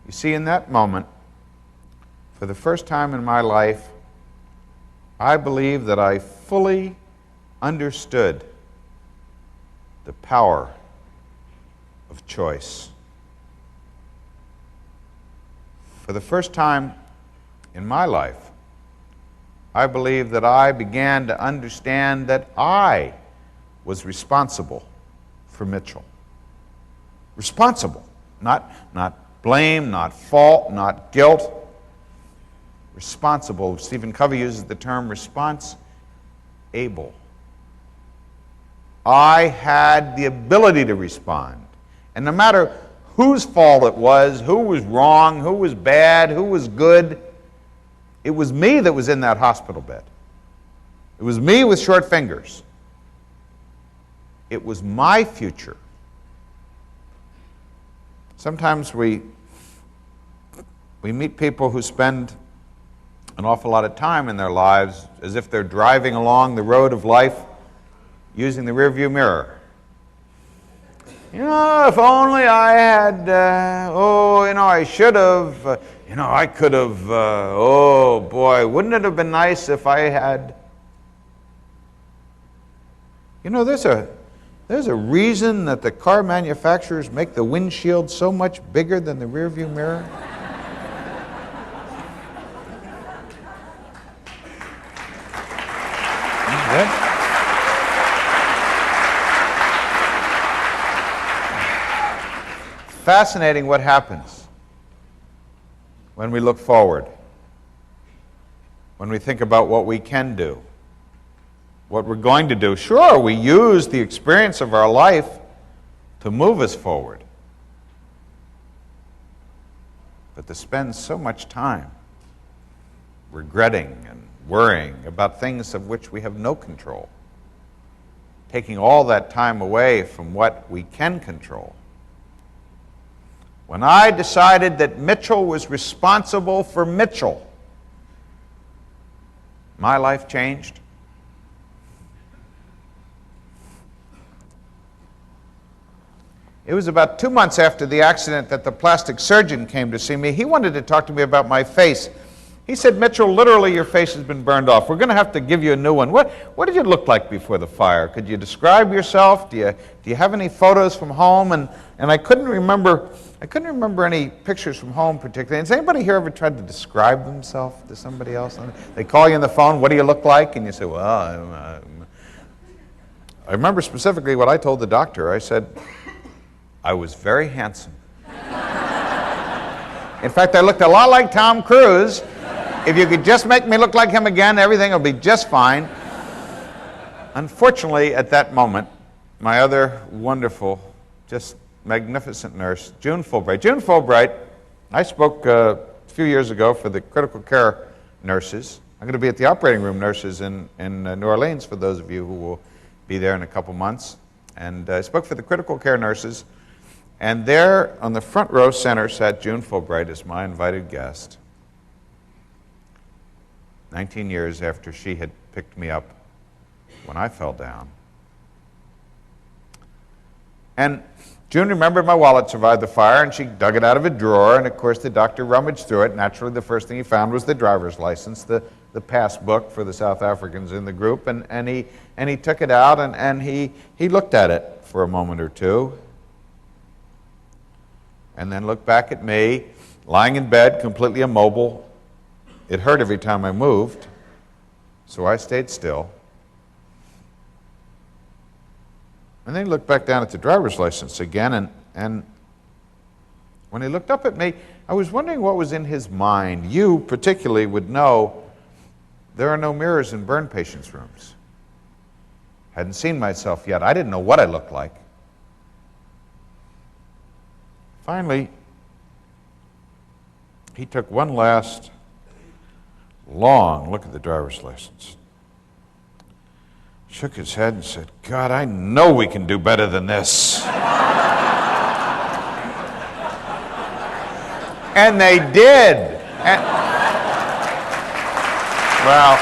You see, in that moment, for the first time in my life, I believe that I fully understood the power of choice. For the first time in my life, I believe that I began to understand that I was responsible for Mitchell. Responsible, not blame, not fault, not guilt. Responsible. Stephen Covey uses the term response-able. I had the ability to respond. And no matter whose fault it was, who was wrong, who was bad, who was good, it was me that was in that hospital bed. It was me with short fingers. It was my future. Sometimes we meet people who spend an awful lot of time in their lives as if they're driving along the road of life using the rearview mirror. You know, if only I had, I should have, I could have, oh boy, wouldn't it have been nice if I had. You know, there's a reason that the car manufacturers make the windshield so much bigger than the rearview mirror. Fascinating what happens when we look forward, when we think about what we can do, what we're going to do. Sure, we use the experience of our life to move us forward, but to spend so much time regretting and worrying about things of which we have no control, taking all that time away from what we can control. When I decided that Mitchell was responsible for Mitchell, my life changed. It was about 2 months after the accident that the plastic surgeon came to see me. He wanted to talk to me about my face. He said, "Mitchell, literally your face has been burned off. We're going to have to give you a new one." What did you look like before the fire? Could you describe yourself? Do you have any photos from home? And I couldn't remember any pictures from home particularly. Has anybody here ever tried to describe themselves to somebody else? They call you on the phone, "What do you look like?" And you say, "Well, I remember specifically what I told the doctor. I said, I was very handsome. In fact, I looked a lot like Tom Cruise. If you could just make me look like him again, everything will be just fine." Unfortunately, at that moment, my other wonderful, just magnificent nurse, June Fulbright. June Fulbright, I spoke a few years ago for the critical care nurses. I'm going to be at the operating room nurses in New Orleans for those of you who will be there in a couple months. And I spoke for the critical care nurses. And there on the front row center sat June Fulbright as my invited guest. 19 years after she had picked me up when I fell down. And June remembered my wallet survived the fire, and she dug it out of a drawer, and of course the doctor rummaged through it. Naturally, the first thing he found was the driver's license, the pass book for the South Africans in the group, and he took it out, and he looked at it for a moment or two, and then looked back at me, lying in bed, completely immobile. It hurt every time I moved, so I stayed still. And then he looked back down at the driver's license again, and when he looked up at me, I was wondering what was in his mind. You particularly would know there are no mirrors in burn patients' rooms. Hadn't seen myself yet. I didn't know what I looked like. Finally, he took one last long look at the driver's license, shook his head and said, "God, I know we can do better than this." And they did. Well,